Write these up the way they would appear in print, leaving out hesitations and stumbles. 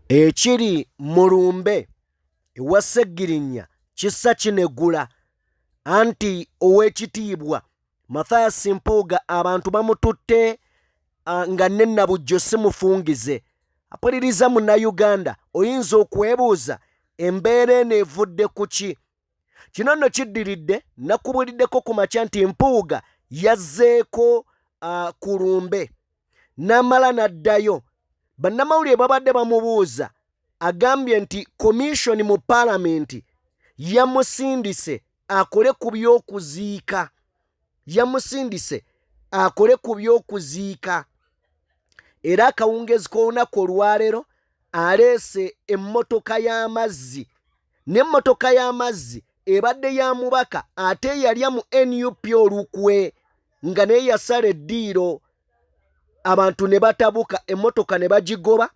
Ekiri Mulumbe ewa Sseggirinya kissa kinegula anti ow'ekitiibwa Mathias Mpuuga abantu bamututte nga Nabujjo si mufungize. Apuliriza Munnayuganda oyinza okwebuuza embeera eno evudde ku ki? Kino nno kiddiridde nakubuliddeko ku makya nti Mpuuga yazzeeko ku Lumbe n'amala n'addayo. Bannamawulire babadde bamubuuza agambye nti komishoni mu paalamenti yamusindise akole ku by'okuziika. Yamusindise akole ku by'okuziika. Era akawungezi k'olunaku olwaleero aleese emmotoka y'amazzi. N'emmotoka y'amazzi ebadde ya mubaka ate yalya mu NUP olukwe nga naye yasala eddiiro. Abantu ne batabuka emmotoka ne bagigoba,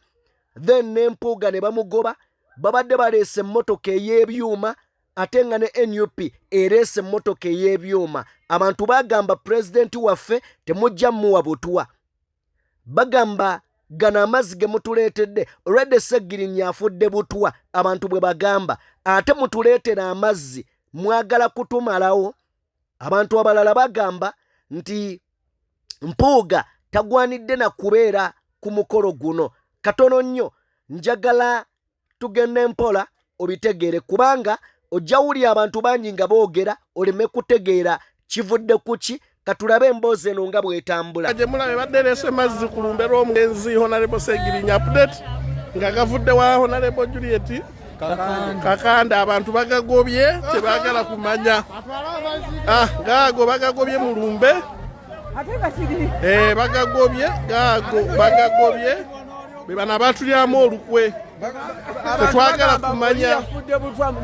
then n'Empuuga ne bamugoba. Babadde baleese emmotoka ey'ebyuma ate nga ne NUP ereese emmotoka ey'ebyuma. Abantu bagamba pulezidenti waffe temujja muwa butwa. Bagamba gano amazzi ge mutuleetedde olwedde Sseggirinya afudde butwa abantu bwe bagamba, ate mutuleetera amazzi mwagala kutumalawo. Abantu abalala bagamba nti Mpuuga tagwanidde na kubeera ku mukolo guno. Katono nnyo njagala tugende mpola obitegeere kubanga ojjawulira abantu bangi nga boogera oleme kutegeera kivudde ku ki. Katulabe emboozi eno nga bw'etambula. Gye mulabe baddereese mazzi ku Lumbe lw'omugenzi Honorable Sseggirinya update nga gavudde wa Honorable Juliet Kakanda. Abantu bagagobye tebaagala kumanya. Gaago bagagobye mu Lumbe. Bagagobye gaago bagagobye be bana batulyamu olukwe tetwagala kumanya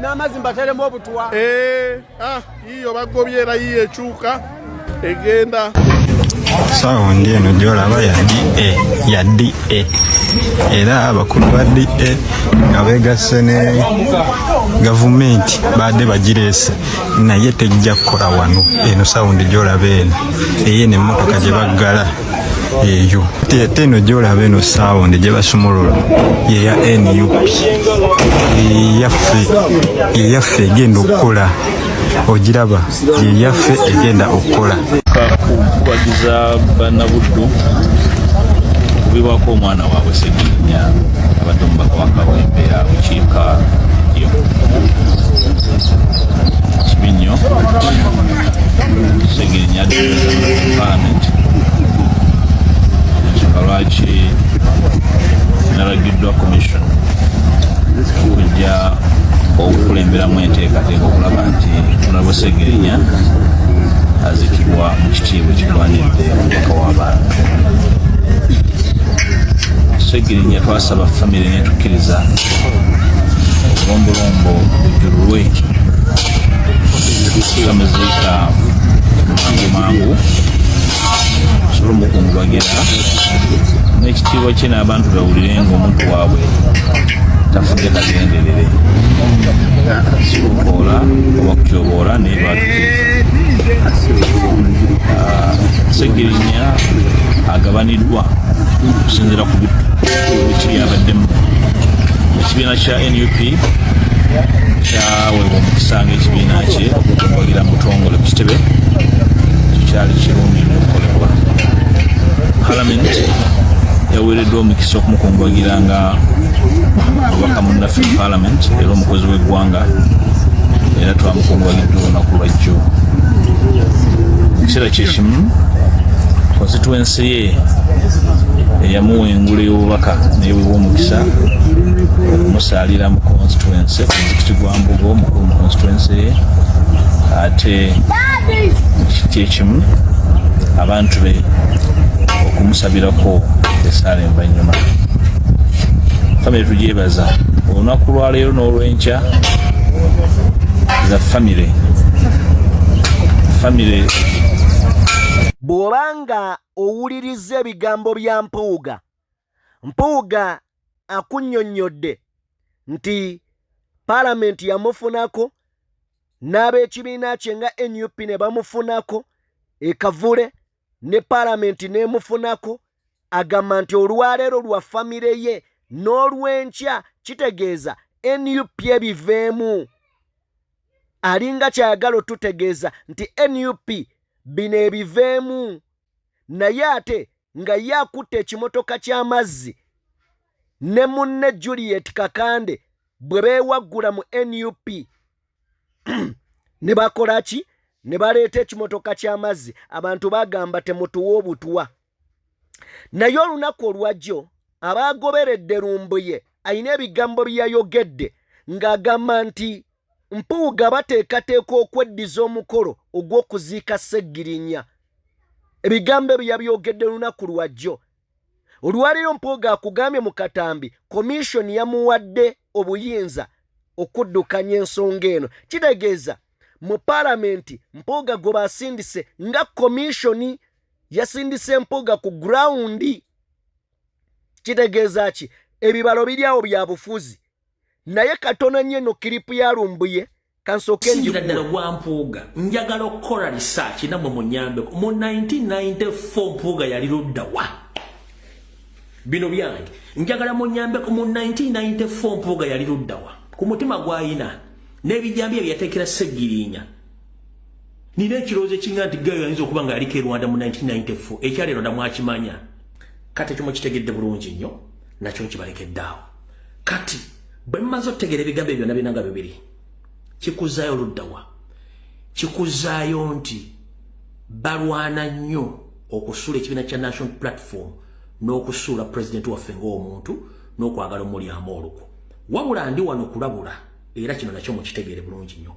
n'amazzi mbateremu obutwa. Iyo bagobye era yiyo ekyuka egenda sawa ndi eno gyolaba ya DA era abakulu ba DA nga beegasse ne gavumenti badde bagireese naye tejja kukola wano eno sawundi gyolaba eno eyo n'emmotoka gye baggala eyo ate eno gyolaba eno sawundi gye basumulula yeya NUP yeyaffe egenda okukola ogiraba yeyaffe egenda okukola kubagiza bannabuddu kubibwako omwana waabwe Sseggirinya abadde omubaka wa Kawempe akukiika yo kibi nnyo. Sseggirinya adduza paalamenti ensonga lwaki nalagiddwa commission okujja okukulemberamu enteekateeka okulaba nti Honorable Sseggirinya azikibwa mu kitiibwa ekirwanidde omubaka w'abantu. Sseggirinya twasaba famire netukkiriza olombolombo lujjululwe tugamuziika mangu sobola omukungulwagira n'ekitiibwa kye n'abantu bawulire ng'omuntu waabwe tafudde kagenderere sikukoola oba kutyoboola naye lwatukkiriza. Sseggirinya agabaniddwa okusinziira ku bikiri abaddemu. Ekibiina kya NUP kyaweebwa omukisa ng'ekibiina kye okuwagira mu butongole ku kitebe kikyali kirungi n'okukolebwa. Paalamenti yaweereddwa omukisa okumukungubagira nga obubaka munnaffe mu paalamenti era omukozi w'eggwanga era twamukungubagidde olunaku lwajjo. Ekiseera kyekimu constituency ye eyamuwa engule y'obubaka neeweebwa omukisa okumusaalira mu constituency omuzikiti gwa Mbugo omukulu mu constituency ye. Ate ekiti ekimu abantu be okumusabirako essaala envanyuma. Famire tugyebaza olunaku lwaleero n'olwenkya za famire family. Bw'obanga owuliriza ebigambo bya Mpuuga akunnyonnyodde nti Paalamenti yamufunako n'ab'ekibiina kye nga NUP ne bamufunako ekavule ne Paalamenti n'emufunako, agamba nti olwaleero lwa famire ye n'olwenkya kitegeeza NUP ebiveemu. Alinga kyayagala otutegeeza nti NUP bino ebiveemu, naye ate nga ye akutte ekimotoka ky'amazzi ne munne Juliet Kakande bwe beewaggula mu NUP ne bakola ki? Ne baleeta ekimotoka ky'amazzi. Abantu bagamba temutuwa obutwa. Naye olunaku olwajjo abaagoberedde Lumbuye ayina ebigambo bye yayogedde ng'agamba nti Mpuuga bateekateeka okweddiza omukolo ogw'okuziika Sseggirinya. Ebigambo ebyo yabyogedde lunaku lwajjo. Olwaleero Mpuuga akugambye mu katambi komishoni yamuwadde obuyinza okuddukanya ensonga eno. Kitegeeza mu Paalamenti Mpuuga gwe basindise nga komishoni yasindise Mpuuga ku gurawundi. Kitegeeza ki? Ebibalo biri awo bya bufuzi. Naye katono nnyo no kiripu ya Lumbuye kansoke njira ddala gwa Mpuuga njagala okukola research namwe munyambe mu 1994 Mpuuga yali ludda wa bino byange njagala munyambe mu 1994 Mpuuga yali ludda wa ku mutima gwayina n'ebijambi ebyateekera Sseggirinya nina ekirowoozo kinga nti gayo yayinza okuba nga yaliko e Rwanda mu 1994 ekyaleero ndamwakimanya kati ekyo mukitegedde bulungi nnyo nakyo nkibalekedde awo. Kati bwe mmaze okutegeera ebigambo ebyo byonna nga bibiri kikuzaayo luddawa? Kikuzaayo nti balwana nnyo okusuula ekibiina kya National Platform n'okusuula pulezidenti waffe ng'omuntu n'okwagala omulyamu olukwo. Wabula ndi wano kulabula era kino nakyo mukitegeere bulungi nnyo.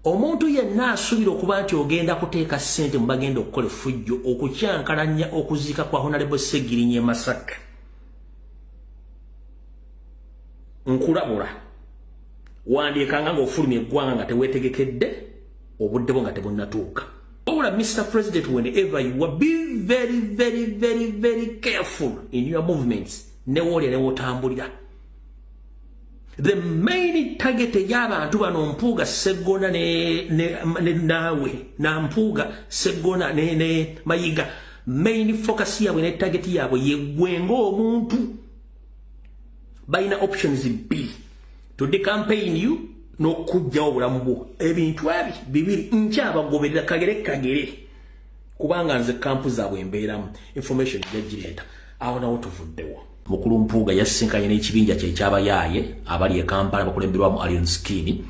Omuntu yenna asuubira okuba nti ogenda kuteeka ssente mu bagenda okukola effujjo okukyankalanya okuziika kwa Honorable Sseggirinya e Masaka. Nkulabula wandiikanga ng'ofulumya eggwanga nga teweetegekedde obudde bwo nga tebunnatuuka. Wabula Mr. President, whenever you are, be very, very, very, very careful in your movements. Ne woolya ne wotambulira. The main target y'abantu bano Mpuuga Sseggona naawe na Mpuuga Sseggona ne Mayiga, main focus yaabwe ne target yaabwe yeggwe ng'omuntu. Balina options B to decampaign you n'okujjawo obulamu bwo. Ebintu ebi bibiri nkyabagoberera kagere kubanga nze kampu zaabwe embeeramu information gyagireeta awo nawo tuvuddewo. Mukulu Mpuuga yasisinkanye n'ekibinja kye eky'abayaaye abali e Kampala bakulemberwamu Allion Skin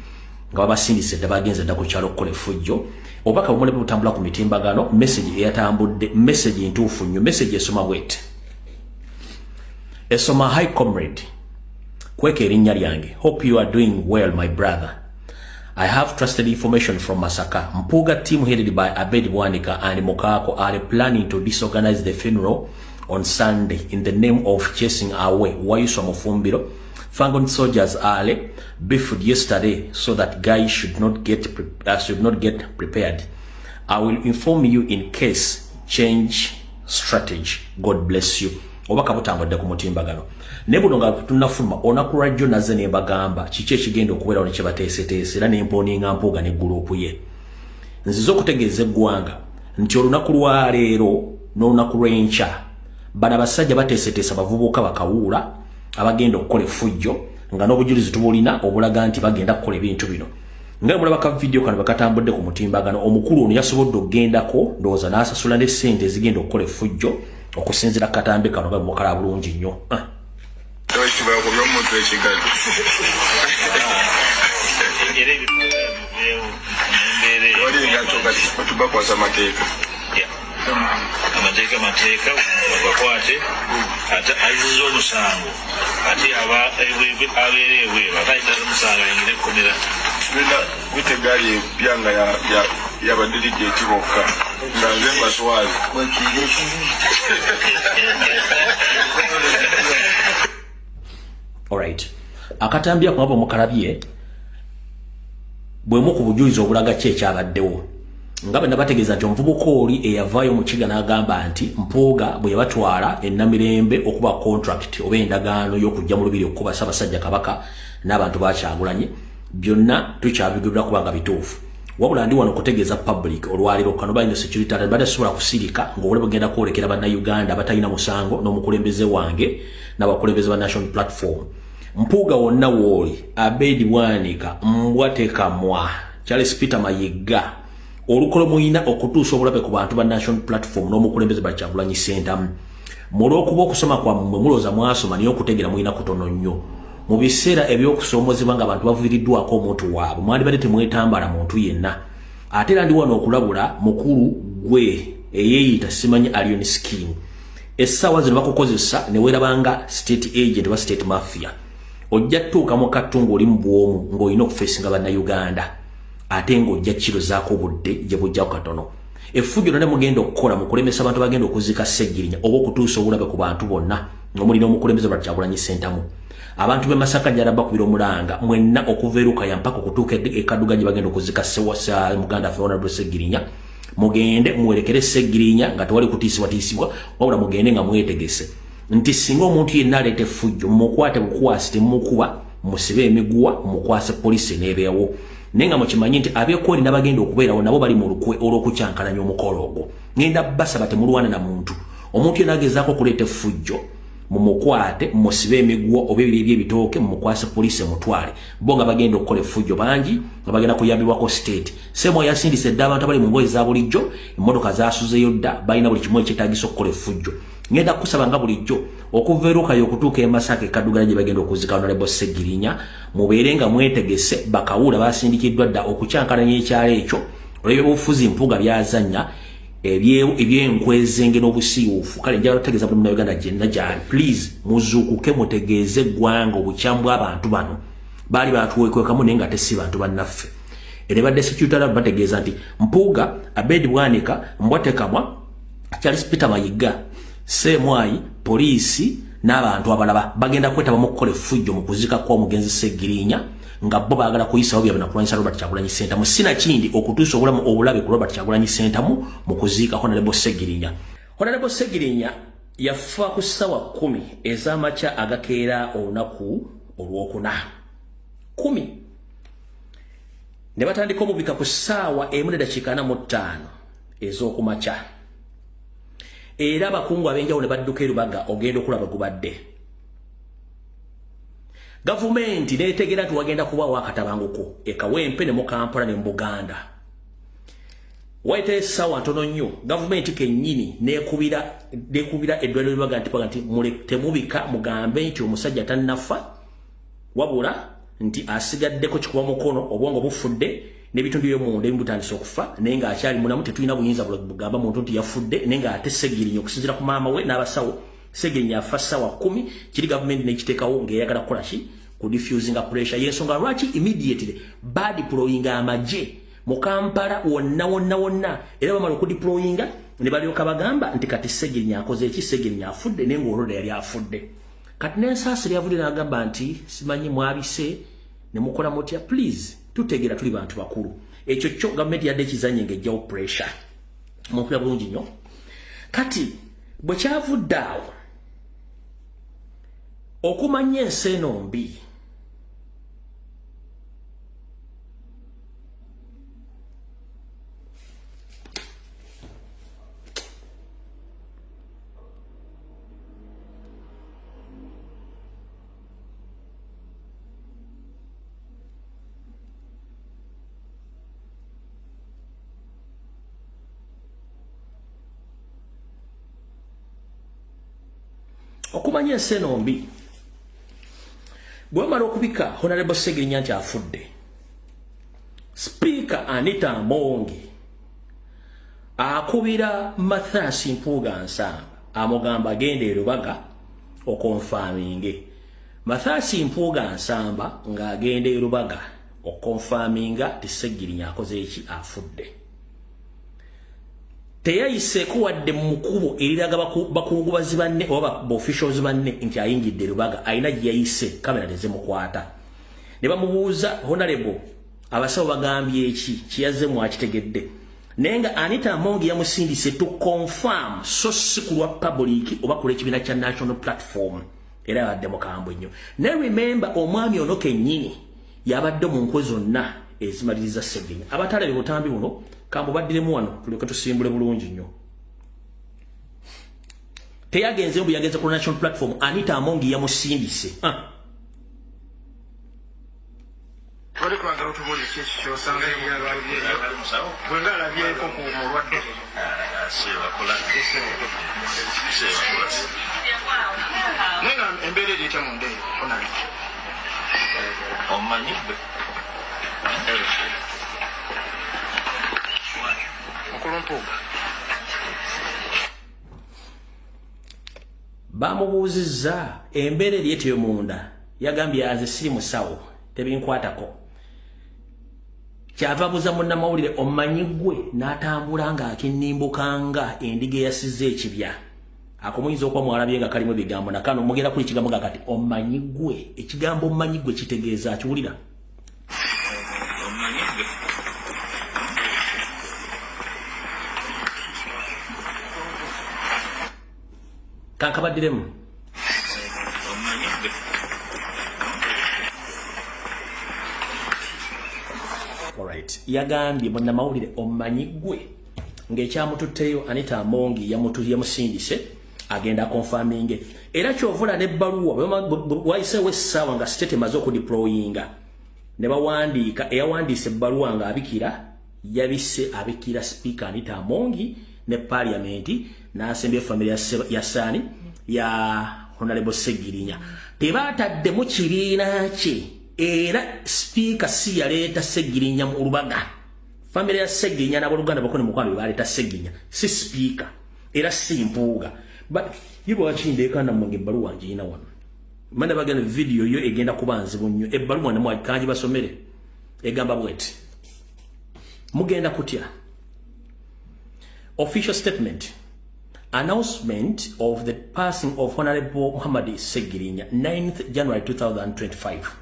nga babasindise dda bagenze dda ku kyalo okukola effujjo. Obubaka bumule butambula ku mitimbagano, message eyatambudde, message entuufu nnyo, message esoma bwete. Esoma, hi comrade, kweke erinnya lyange. Hope you are doing well, my brother. I have trusted information from Masaka. Mpuuga team headed by Abed Bwanika and Mokako are planning to disorganize the funeral on Sunday in the name of chasing away Wayuswa Mufumbiro. Fangon soldiers are briefed yesterday so that guys should not get prepared. I will inform you in case change strategy. God bless you. Obaka butambadde ku mutimbagano. Ne buno nga tunafuluma onakulwajjo naze ne bagamba kiki ekigenda okubeerawo ne kye bateeseteese era n'empooninga Mpuuga ne guruupu ye. Nziza okutegeeza eggwanga nti olunaku lwa leero n'olunaku lw'enkya bano abasajja bateeseteesa bavubuka bakawuula abagenda okukola effujjo nga n'obujulizi tubulina obulaga nti bagenda kukola ebintu bino. Nga mulaba ka video kano bakatambudde ku mutimbagano, omukulu ono yasobodde okugendako ndowooza n'asasula ne ssente ezigenda okukola effujjo okusinziira ku katambi kano nga mukala bulungi nnyo. Amateeka bakwate ate aziza omusango ate abeerewe bakaita omusango yingire ekkomera wite gaali byanga yabadirigeti bokka nga nze mbaswazi. Alright, akatambi ako ngabo mukalabye bwemu ku bujulizi obulaga ki ekyabaddewo ngabe nabategeza nti omuvubuka oli eyavaayo mu kiga n'agamba nti Mpuuga bwe yabatwala ennamirembe okuba contract oba endagaano y'okujja mu lubiri okuba Ssaabasajja Kabaka n'abantu bakyagulanye byonna tukyabigubira kubanga bituufu wabula ndi wano kutegeeza public olwaliro kano balina security badasobola kusirika ng'obule bugenda kwolekera bannayuganda abatalina musango n'omukulembeze wange n'abakulembeze ba national platform Mpuuga wonna wooli Abedi Bwanika Mbwatekamwa Charles Peter Mayiga olukolo muyina okutuusa obulabe ku bantu ba national platform n'omukulembeze ba Kyagulanyi Ssentamu mulw'okuba okusoma kwammwe mulooza mwasoma niyo okutegera muyina kutono nnyo mu biseera ebyokusoomozebwa nga abantu baviiriddwako omuntu waabwe mwandibadde temwetambala muntu yenna ate era ndi wano okulabula mukulu gwe eyeeyita simanyi Allion Scheme essaawa zino bakukozesa ne weerabanga state agent wa state mafia ojja tuuka mu kattungu oli mu bwomu ng'olina okufeesinga bannayuganda ate ng'ojja kiro zaako budde gye bujjako katono effujjo ne mugenda okukola mukulemesa abantu bagenda okuziika Sseggirinya oba okutuusa obulabe ku bantu bonna ng'omulina omukulembeze bwa Kyagulanyi Ssentamu abantu be Masaka njala bakubira omulanga mwenna okuveruka yampaka okutuuka ekaduganye bagenda okuziika Ssewasa muganda ffe Honorable Sseggirinya mugende muwerekere Sseggirinya nga tewali kutiisibwa wabula mugende nga mwetegese nti singa omuntu yenna aleeta effujjo mukwate bukwasi temukuba musibe emiguwa mukwase poliisi n'ebeewo naye nga mukimanyi nti abeekoli n'abagenda okubeerawo nabo bali mu lukwe olw'okukyankalanya omukolo ogwo ngenda basaba temulwana na muntu omuntu yenna agezaako okuleeta effujjo mumukwate musibe emiguwa oba ebiri eby'ebitooke mumukwase poliisi mutwale bo nga bagenda okukola effujjo bangi nga bagenda kuyambibwako state Semo yasindise dda abantu abali mu ngoye za bulijjo emmotoka zaasuzeyo dda balina buli kimu ekyetaagisa okukola effujjo ngenda kusaba nga bulijjo okuveruka y'okutuuka e Masaka Kadugala gye bagenda okuzika Honorable Sseggirinya mubeere nga mwetegese bakawula basindikiddwa dda okukyankalanya ekyalo ekyo olw'ebyobufuzi Mpuuga byazannya eby'enkwezenge n'obusiiwuufu kale njala otegeeza buli munnayuganda gyenna gyali please muzuukuke mutegeeze eggwanga obukyamu bw'abantu bano baali batuwekwekamu naye nga tesi bantu bannaffe era badde security bategeeza nti Mpuuga Abedi Bwanika Mbwatekamwa Charles Peter Mayiga Semwai poliisi n'abantu abalaba bagenda kwetaba mu kukola effujjo mu kuzika kwa omugenzi Sseggirinya nga bo baagala kuyisawo byabwe nakulwanyisa Robert Kyagulanyi Ssentamu sina kindi okutuusa obulabe ku Robert Kyagulanyi Ssentamu mu kuziika Honorable Sseggirinya. Honorable Sseggirinya yafa ku ssaawa 10 ez'amakya agakeera olunaku olwokuna 10 ne batandika omubika ku ssaawa 1:45 ez'okumakya era abakungu ab'enjawulo ne badduka erubaga ogenda okulaba gubadde gavumenti neetegera nti wagenda kubaawo akatabanguko ekawempe ne mu Kampala ne mu Buganda waita essaawa ntono nnyo gavumenti kennyini neekubira eddwaliro libaga nti temubika mugambe nti omusajja tannafa wabula nti asigaddeko kikuba mukono obwongo bufudde n'ebitundu by'omunda ebimutandise okufa naye ng'akyali mulamu tetulina buyinza bugamba muntu nti yafudde naye ng'ate Sseggirinya okusinziira ku maama we n'abasawo Sseggirinya afa ssaawa 10 kiri gavumenti n'ekiteekawo ng'eyagala kukola ki ku diffusinga pressure y'ensonga lwaki immediately badiployinga amagye mu Kampala wonna era bamala okudiployinga ne balyoka bagamba nti kati Sseggirinya akoze eki Sseggirinya afudde naye ng'olwoda yali afudde kati n'ensaasi lyavudde n'agamba nti simanyi mwabise ne mukola mutya please tutegera tuli bantu bakulu ekyo kyo gavumenti yadde ekizanye ng'ejjawo pressure mumpira bulungi nnyo kati bwe kyavudde awo okumanya ensi eno mbi okumanya ensi eno mbi bwe bamala okubika Honorable Sseggirinya nti afudde Speaker Anita Amongi akubira Mathias Mpuuga Nsamba amugamba agenda e Lubaga okonfaminge Mathias Mpuuga Nsamba ng'agenda e Lubaga okonfaminga ti Sseggirinya akoze eki afudde teyayiseeko wadde mu kkubo eriraga bakungubazi banne oba officials banne nti ayingidde Lubaga alina gye yayise kamera tezimukwata ne bamubuuza Honorable abasawo bagambye eki kiyazzemu akitegedde nenga Anita Amongi yamusindise to confirm so sikulwa public oba kule kibina cha national platform era ya demokambwe nnyo. Ne remember omwami ono kennyini yabadde mu nkwe zonna ezimaliriza Ssegirinnya. Abatalabye butambi buno kambo baddiremu wano tuleke tusimbule bulungi nnyo. Teyagenze mbu yagenze ku national platform Anita Amongi yamusindise. Wali kwagala otubuli kyekyo osanga bwenga alabyeko ku mulwadde nenga embeera eri etya mu ndeeyi onali omanyi okulumpuuga bamubuuzizza embeera eri etyo munda yagambye aze siri musawo tebinkwatako. Kyava buza munnamawulire omanyi gwe n'atambula nga akinnimbukanga endiga eyasize ekibya. Ako muyinza okuba mwalabye nga kalimu ebigambo nakano mugenda kuli ekigambo nga kati omanyi gwe. Ekigambo omanyi gwe kitegeeza akiwulira. Kankabaddiremu. Alright. Yagambye munnamawulire omanyi gwe ng'ekyamututteyo Anita Amongi yamusindise agenda confirming. Era kyovula n'ebbaluwa wayiseewo essaawa nga state emaze okudeployinga ne bawandiika eyawandiise ebbaluwa nga abikira yabisse abikira speaker Anita Amongi ne parliamenti n'asembye family ya Sani ya Honorable Ssegirinnya. Tebaataddemu kibiina kye era speaker si yaleeta Ssegirinnya mu Lubaga. Family ya Ssegirinnya n'aboluganda bakone mukwano baleeta Ssegirinnya si speaker era si Mpuuga. But yibo wachindeeka na mwange ebbaluwa ngiina wano. Manda bagana video yo egenda kuba nzibu nnyo. Ebbaluwa ne mwakanji basomere egamba bweti. Mugenda kutya. Official statement. Announcement of the passing of Honorable Muhammad Ssegirinnya, 9th January 2025.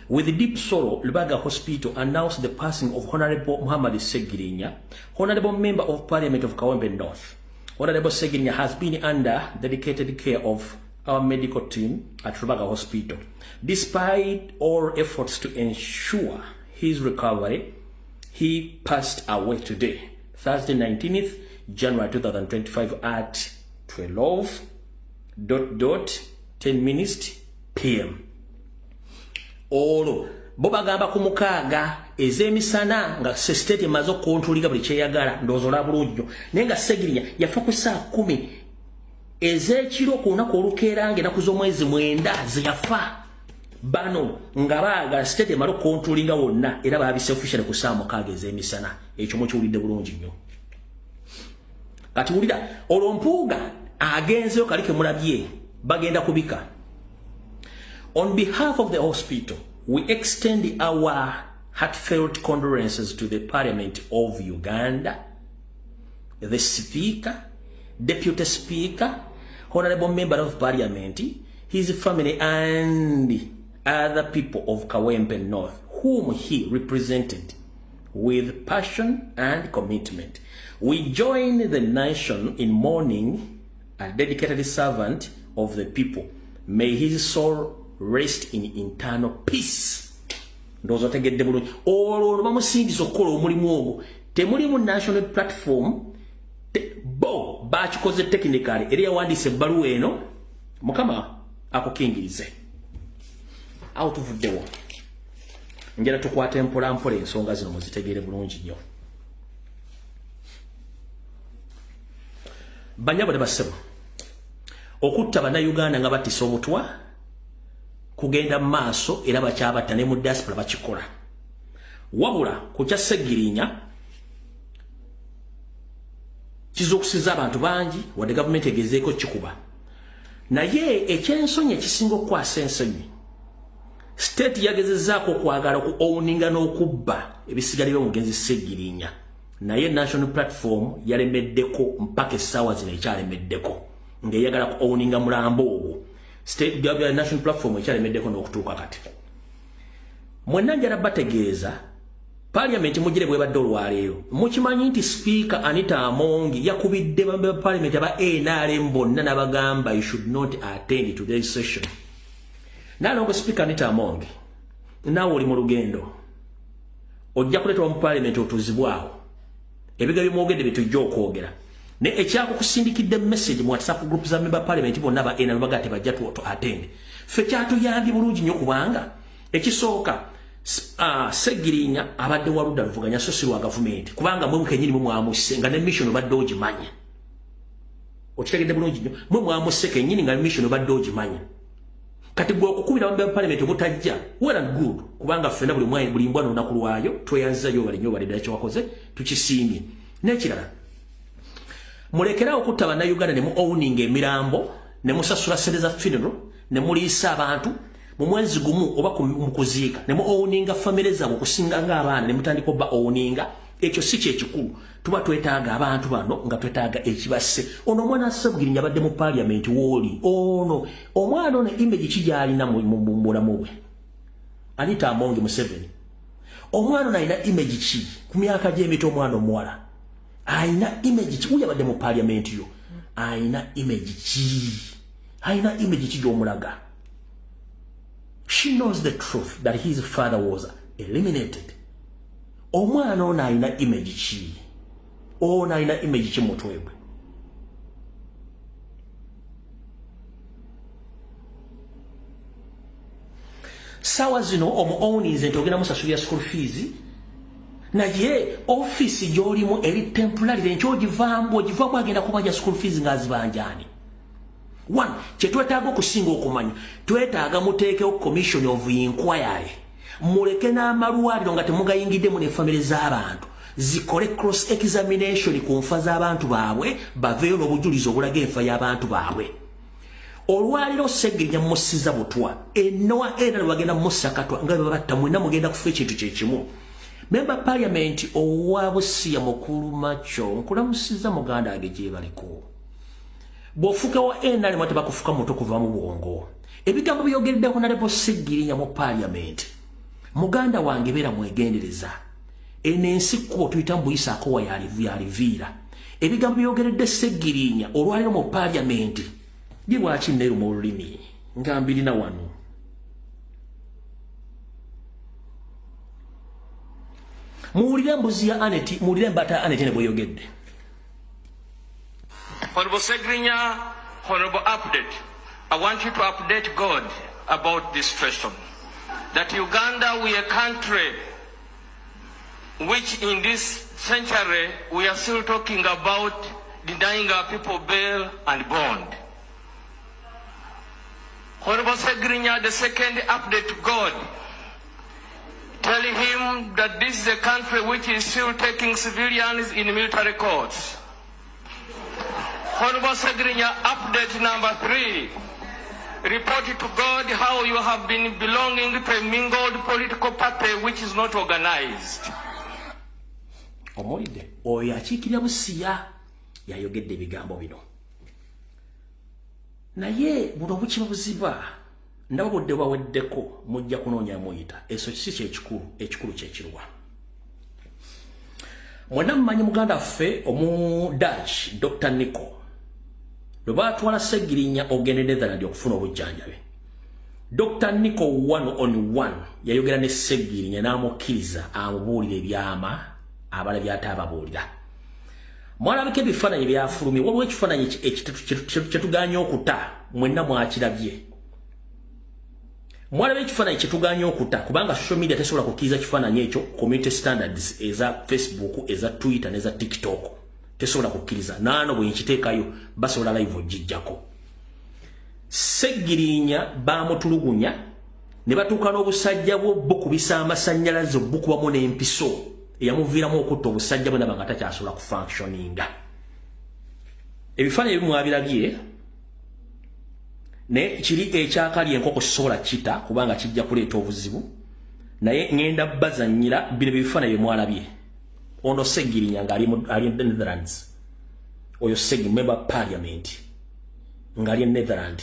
With deep sorrow, Lubaga Hospital announced the passing of Honorable Muhammad Ssegirinnya, Honorable Member of Parliament of Kawempe North. Honorable Ssegirinnya has been under dedicated care of our medical team at Lubaga Hospital. Despite all efforts to ensure his recovery, he passed away today, Thursday 19th January 2025 at 12:10 p.m. Olo boba gamba ku mukaaga ez'emisana nga state emaze okukontroliga buli kyeyagala ndoozola bulungi naye nga Ssegirinnya yafa ku saa 10 ez'ekiro ku lunaku olukeerange ennaku z'omwezi 9 zeyafa bano nga baagala state emale okukontrolinga wonna era baabise official ku saa 6 ez'emisana. Ekyo mukiwulidde bulungi nnyo. Kati wulira olwo Mpuuga agenzeyo kalike mulabye bagenda kubika. On behalf of the hospital, we extend our heartfelt condolences to the Parliament of Uganda, the Speaker, Deputy Speaker, Honorable Member of Parliament, his family and other people of Kawempe North, whom he represented with passion and commitment. We join the nation in mourning a dedicated servant of the people. May his soul rest in eternal peace. Ndozo tegedde bulungi. Olwo bamusindisa okukola omulimu ogwo. Temulimu national platform bo bakikoze technically eri yawandiise ebbaluwa eno Mukama akukingirize. Awo tuvuddewo. Njala tukwate mpola ensonga zino muzitegeere bulungi nnyo. Banyabwe basebo okutta bannayuganda nga batisa obutwa kugenda maaso era bakyabatta ne mu diaspora bakikola. Wabula ku kya Ssegirinnya kizokusiza abantu bangi wadde gavumenti egezeeko kikuba. Naye ekyensonyi ekisinga okukwasa ensonyi state yagezezzaako okwagala ku owninga n'okubba ebisigalira omugenzi Ssegirinnya. Naye national platform yalemeddeko mpaka essaawa zino ekyalemeddeko ng'eyagala ku owninga mulambo ogwo. State national platform ekyalemeddeko n'okutuuka kati. Mwenna njala bategeeza Parliament mujire bwe badde olwaleero mukimanyi nti Speaker Anita Among yakubidde bambe ba Parliament aba NRM bonna n'abagamba you should not attend to this session. Nalongo Speaker Anita Among nawe oli mu lugendo ojja kuleetwa mu Parliament otuzibwawo ebiga bimwogedde bitujja okwogera ne ekyakukusindikidde message mu WhatsApp group za member Parliament bonna ba NRM bagate bajja tu attend fe kyatuyambye bulungi nnyo kubanga ekisooka Segirinya abadde waluda luvuganya so sirwa government kubanga mwe kenyini mwe mwamuse nga ne mission badde ogimanya okitegedde bulungi nnyo mwe mwamuse kenyini nga mission badde ogimanya kati gwe okukubira bambe Parliament mutajja well and good kubanga ffena buli mbwa n'olunaku lwayo tweyanzayo bali nnyo balidde ekyo wakoze tukisiimye n'ekirala mulekerawo okutta bannayuganda ne mu owning emirambo ne musasula ssente za funeral ne muliisa abantu mu mwezi gumu oba mu kuziika ne mu owninga family zaabwe okusinga ng'abaana ne mutandika obba owninga ekyo si kyekikulu tuba twetaaga abantu bano nga twetaaga ekibase ono omwana Segirinya abadde mu Parliament wooli ono omwana ono image ki gy'alina mu bulamu bwe Anita Among Museveni omwana ono alina image ki ku myaka gy'emito omwana omuwala alina image ki uyo abadde mu Parliament yo alina image ki gy'omulaga. She knows the truth that his father was eliminated. Omwana ono alina image ki ono alina image ki mutwe gwe sawa zino omuownize nti ogenda musasulira school fees naye office gy'olimu eri temporary nkyo ogivaamu agenda kubanja school fees ng'azibanjani. One, kyetwetaaga okusinga okumanya twetaaga muteekewo commission of inquiry muleke n'amalwaliro nga temugayingiddemu ne family z'abantu zikole cross examination ku nfa z'abantu baabwe baveeyo n'obujulizi obulaga enfa y'abantu baabwe. Olwaliro Segirinya musiza butwa ennowa era bagenda musakatwa nga babatta mwenna mugenda kufa ekintu kyekimu. Member Parliament owa Busia mukulu macho nkulamusiza muganda age gye baliko bofuka wa NRM mwate bakufuka moto kuva mu bwongo ebigambo byogeredde Honorable Segirinya mu Parliament muganda wange bera mwegendereza enensi ko tuyita mbuyisa ko wa yaliviira ebigambo byogeredde Segirinya olwaliro mu Parliament gibwa kinneru mu lulimi ngambiri na wano muwulire mbuzi ya Aneti muwulire mbata Aneti ne bweyogedde. Honorable Segirinya, honorable update. I want you to update God about this question. That Uganda, we are a country which in this century we are still talking about denying our people bail and bond. Honorable Segirinya, the second update to God. Tell him that this is a country which is still taking civilians in military courts. Honorable Segirinya, update number 3. Report to God how you have been belonging to a mingled political party which is not organized. Omolide, oyo akiikirira Busia yayogedde ebigambo bino. Naye buno bukiba buziba ndaba budde baweddeko mujja kunoonya muyita eso si ekikulu kyekirwa. Mwenna mmanyi muganda ffe omu Dutch Dr. Nico lwe baatwala Segirinya ogende Netherland okufuna obujjanjabe. Dr. Nico 1-on-1 yayogera ne Segirinya n'amukkiriza amubuulira ebyama abala by'ataababuulira. Mwalabika ebifaananyi byafulumye waliwo ekifaananyi kyetuganya okuta mwenna mwakirabye. Mwalaba ekifaananyi kyetuganya okuta kubanga social media tesobola kukkiriza kifaananyi ekyo community standards eza Facebook eza Twitter n'eza TikTok tesobola kukkiriza naano bwe nkiteekayo basobola live ogijjako. Segirinya baamutulugunya ne batuuka n'obusajja bwo bukubisa amasannyalaze bukubamu n'empiso eyamuviiramu okutta obusajja bwe nabanga takyasobola kufunctioninga. Ebifaananyi ebimu mwabirabye ne kiri ekyakali enkoko sobola kita kubanga kijja kuleeta obuzibu naye ngenda bazannyira bino bifaananyi bye mwalabye. Ono Segirinya ng'ali Netherlands oyo Segirinya member Parliament ng'ali Netherland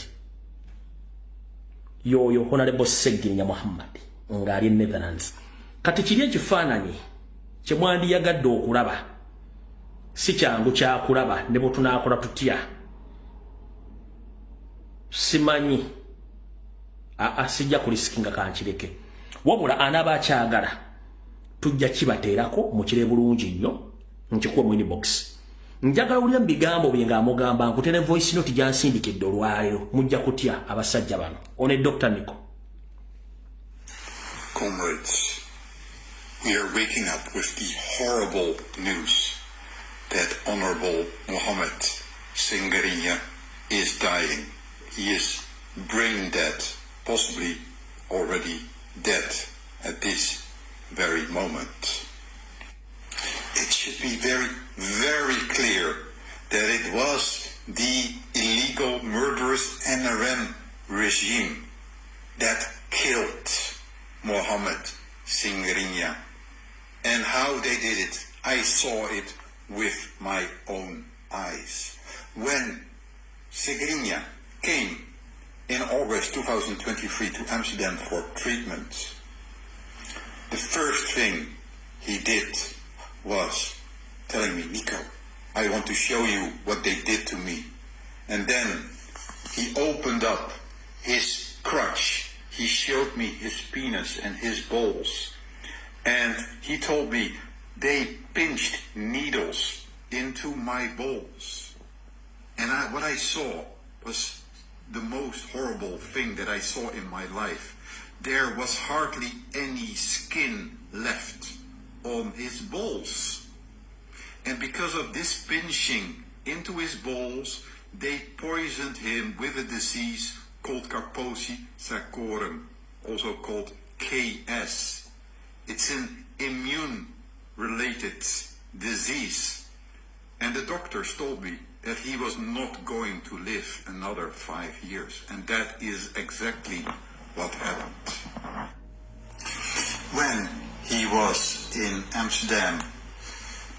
yoyo Honorable Segirinya Muhammad ng'ali Netherlands. Kati kiri ekifaananyi kyemwandiyagadde okulaba si kyangu kyakulaba ne bwe tunaakola tutya simanyi sijja kulisikinga kankireke wabula anaaba akyagala tujja kibateerako mukire bulungi nnyo nkikuwa mu inbox njagala ulya mu bigambo bye ng'amugamba nkutene voice note gyansindikidde olwaleero mujja kutya abasajja bano one Dr. Nico. Comrades, we are waking up with the horrible news that Honorable Mohammed Singarinya is dying. He is brain dead, possibly already dead at this very moment. It should be very, very clear that it was the illegal, murderous NRM regime that killed Mohammed Singarinya. And how they did it, I saw it with my own eyes. When Singarinya came in August 2023 to Amsterdam for treatment, the first thing he did was telling me, Nico, I want to show you what they did to me. And then he opened up his crutch. He showed me his penis and his balls. And he told me they pinched needles into my balls. And what I saw was the most horrible thing that I saw in my life. There was hardly any skin left on his balls. And because of this pinching into his balls, they poisoned him with a disease called Kaposi-Sarcorum, also called KS. It's an immune-related disease. And the doctors told me that he was not going to live another 5 years. And that is exactly what happened. When he was in Amsterdam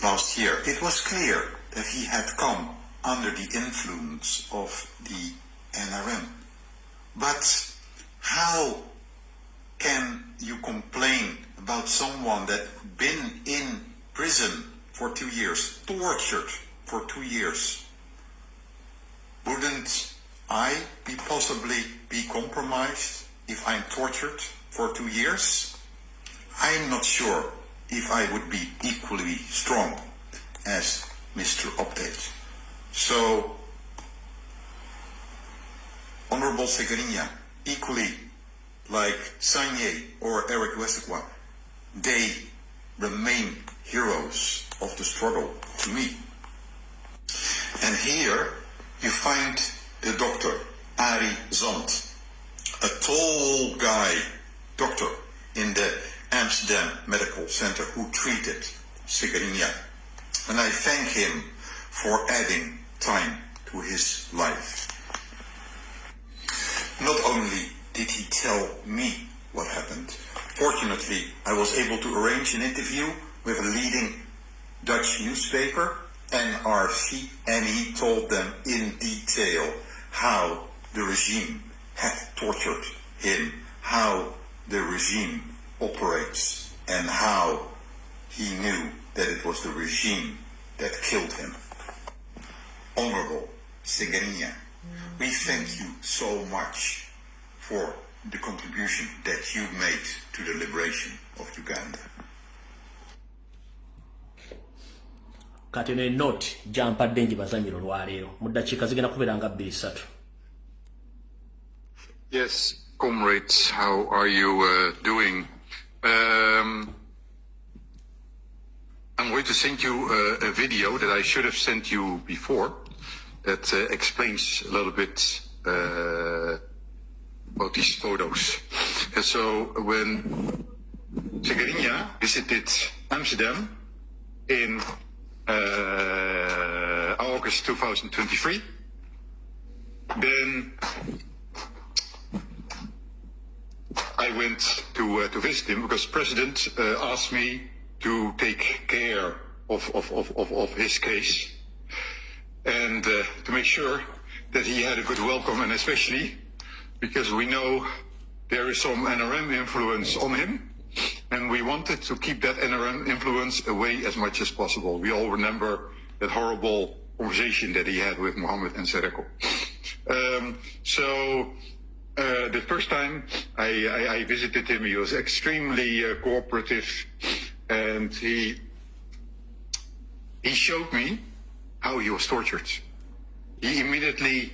last year, it was clear that he had come under the influence of the NRM. But how can you complain about someone that's been in prison for 2 years, tortured for 2 years? Wouldn't I possibly be compromised if I'm tortured for 2 years? I'm not sure if I would be equally strong as Mr. Update. So, Honorable Singarinya, equally like Sanye or Eric Wesekwa, they remain heroes of the struggle to me. And here you find the doctor, Ari Zand, a tall guy, doctor in the Amsterdam Medical Center who treated Singarinya. And I thank him for adding time to his life. Not only did he tell me what happened, fortunately I was able to arrange an interview with a leading Dutch newspaper, NRC, and he told them in detail how the regime had tortured him, how the regime operates, and how he knew that it was the regime that killed him. Honorable Singarinya, we thank you so much for the contribution that you made to the liberation of Uganda. Kati ne note jampadde njibazanyiro lwaleero mu ddakiika zigenda kubeera nga 2-3. Yes, comrades, how are you doing? I'm going to send you a video that I should have sent you before that explains a little bit about these photos. And so when Singarinya visited Amsterdam in August 2023, then I went to visit him because President asked me to take care of his case and to make sure that he had a good welcome, and especially because we know there is some NRM influence on him, And we wanted to keep that NRM influence away as much as possible. We all remember that horrible conversation that he had with Mohammed and Sereko. The first time I visited him, he was extremely cooperative, and he showed me how he was tortured. He immediately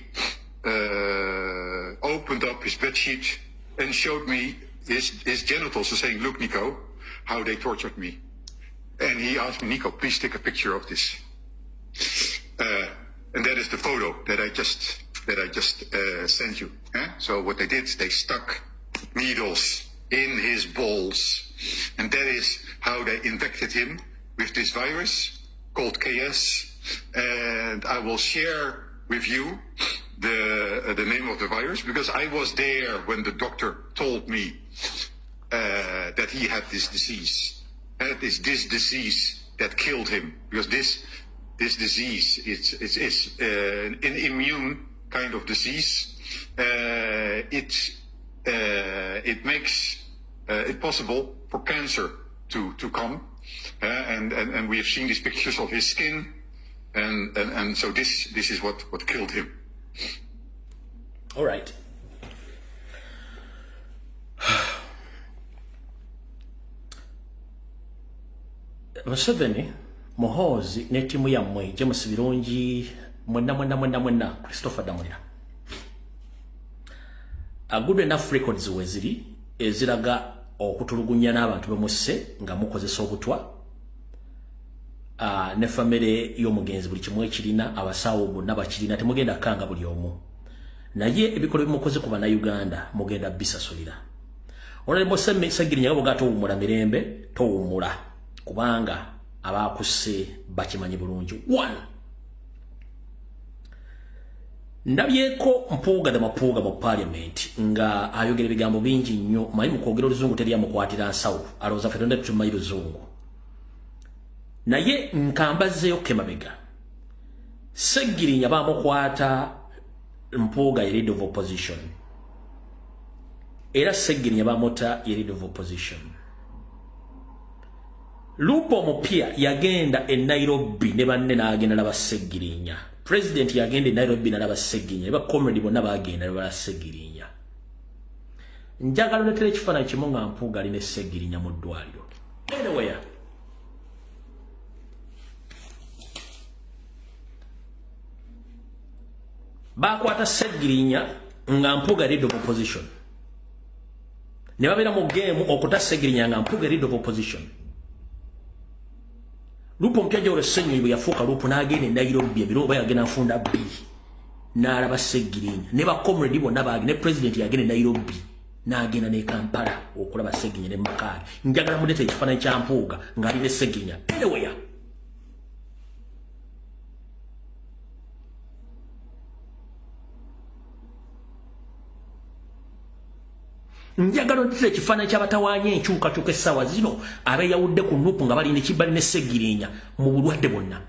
opened up his bedsheet and showed me his genitals, saying, "Look, Nico, how they tortured me." And he asked me, "Nico, please take a picture of this." And that is the photo that I just sent you. So what they did, they stuck needles in his balls, and that is how they infected him with this virus called KS. And I will share with you the name of the virus, because I was there when the doctor told me that he had this disease. It is this disease that killed him, because this disease is an immune kind of disease. It makes it possible for cancer to come, and we have seen these pictures of his skin, and so this is what killed him. All right. Museveni, Muhoozi ne timu yammwe James Birungi mwenna Christopher Damulira. A good enough records weziri eziraga okutulugunya n'abantu bemusse nga mukozesa obutwa. Ne family y'omugenzi buli kimwe kirina abasawo bonna bakirina temugenda kanga buli omu. Naye ebikolo bimukoze ku bana Uganda mugenda bisasulira. Honorable Sagirinya gato umula mirembe to umula kubanga abakuse bakimanyi bulungi. 1. Ndabyeko Mpuuga the Mapuuga mu parliament nga ayogera ebigambo bingi nnyo mayi mu kwogera oluzungu teri amukwatira nsawo alowooza ffe tonda tumanyi luzungu. Naye nkambazeyo Kemabega Sagirinya bamukwata Mpuuga ye leader of opposition. Era Sagirinya bamuta ye leader of opposition. Lupo Mupia yagenda e Nairobi ne banne n'agenda n'aba Sagirinya. President yagenda e Nairobi n'aba Sagirinya. Ba comrade bonna bagenda n'aba Sagirinya. Njagala netere ekifaananyi kimu nga Mpuuga alina Sagirinya mu ddwaliro. Anyway, bakwata Sagirinya nga Mpuuga leader of opposition. Ne babeera mu game okuta Sagirinya nga Mpuuga leader of opposition. Lupo Mpya Jawulo Ssennyonyi bwe yafuuka Lupo n'agenda e Nairobi ebiro oba yagenda nfunda bbiri n'alaba Sagirinya ne bakomredi bonna bagenda ne president yagenda e Nairobi n'agenda ne Kampala okulaba Sagirinya ne Makaari. Njagala muleeta ekifaananyi kya Mpuuga ng'ali ne Sagirinya. Anyway, njagala ntire ekifaananyi ky'abatawaanya enkyukakyuka essaawa zino abeeyawudde ku Nuupu nga bali ne Sagirinya mu bulwadde bonna.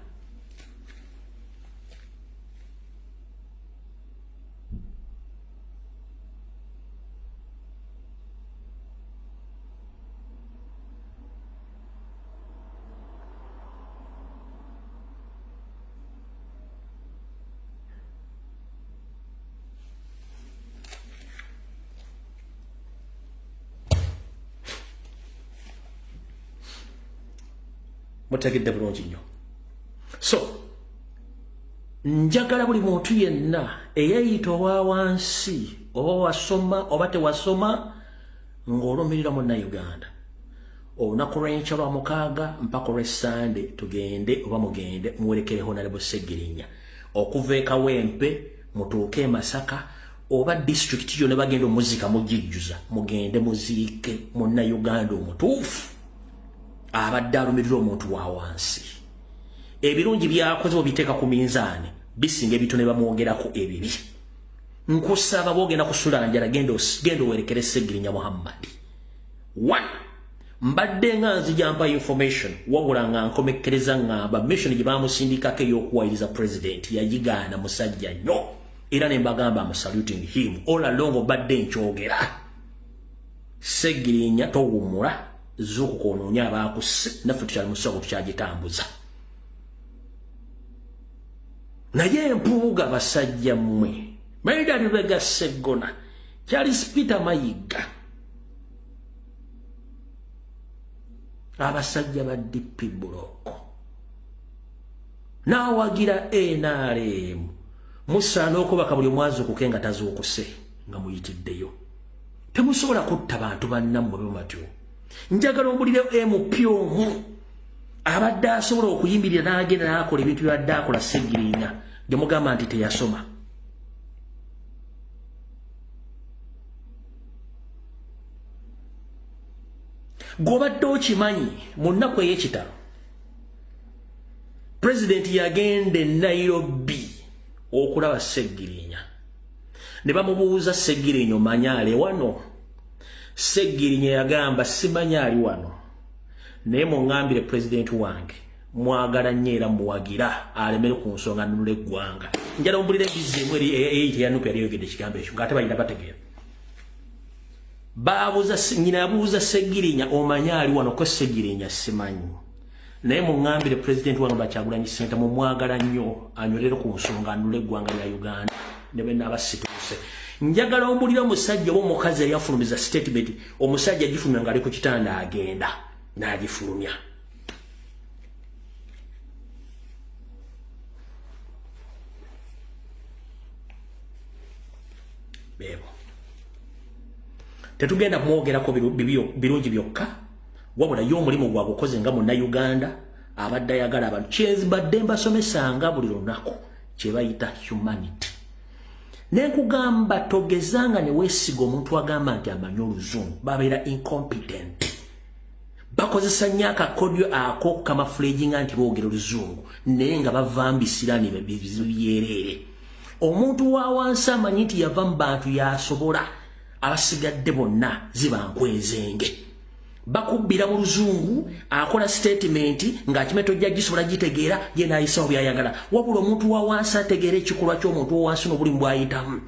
Mutegedde bulungi nnyo. So njagala buli muntu yenna eyayita owa wansi oba wasoma oba tewasoma ng'olumirira Munnayuganda olunaku lw'enkya lwa 6 mpaka olw'Essande tugende oba mugende muwerekere Honorable Sagirinya okuva e Kawempe mutuuke e Masaka oba district yonna bagenda omuzika mugijjuza mugende muziike Munnayuganda omutuufu abadde alumirira omuntu wa wansi. Ebirungi byakoze obiteeka ku minzaani bisinga ebitone bamwogerako ebibi. Nkusaba bogenda kusula njala genda owerekere Sagirinya Muhammad. 1. Mbadde nga nzijampa information wabula nga nkomekkereza ngamba mission gye bamusindikako ey'okuwayiriza president yagigaana musajja nnyo era ne mbagamba am saluting him all along obadde nkyogera. Sagirinya towummula zuku kononya abakuse naffe tukyali mu ssabo tukyagitambuza naye empuuga basajja mmwe Maida Lubega Segona Charles Peter Mayiga abasajja ba DP Buloko nawagira NRM musana okubaka buli mwazo kukenga tazuukuse nga muyitiddeyo temusobola kutta bantu bannammwe bwematyo njagala ombulire MPO abadde asobola okuyimbirira n'agenda n'akola ebintu byabadde akola Ssegirinya gye mugamba nti teyasoma gw'obadde okimanyi mu nnaku ey'ekitalo pulezidenti yagenda e Nairobi okulaba Ssegirinya ne bamubuuza Ssegirinya omanyi ali wano Ssegirinya yagamba simanyi ali wano naye muŋŋambire pulezidenti wange mwagala nnyo era muwagira alemere ku nsonga nnunula eggwanga njala ombulira ebiziemu eyite yanuku yali yogedde ekigambo ekyo ng'ate balina bategeera nyina yabuuza Ssegirinya omanyi ali wano ko Ssegirinya simanyi naye muŋŋambire pulezidenti wange Bakyagulanyi Ssentamu mumwagala nnyo anywerere ku nsonga nnunula eggwanga lya Uganda ne bwe naaba situuse njagala ombulira omusajja oba omukazi yali afulumiza statement omusajja agifulumya ng'ali ku kitanda agenda n'agifulumya bebo tetugenda kumwogerako birungi byokka wabula yo omulimu gwagukoze nga Munnayuganda abadde ayagala abantu kyembadde mbasomesanga buli lunaku kye bayita humanity nenkugamba togezanga ne weesiga omuntu agamba nti amanyi Oluzungu babeera incompetent bakozesa nnyo akakodyo ako kamafulejinga nti boogera Oluzungu naye nga bavambisira ne bizibu byereere omuntu wa wansi amanyi nti yava mu bantu yasobola abasigadde bonna ziba nkwezenge bakubbira mu Luzungu akola statement ng'akimeta ojja gisobola gitegeera ye n'ayisawo byayagala wabula omuntu wa wansi ategeera ekikolwa ky'omuntu wa wansi n'obulimu bw'ayitamu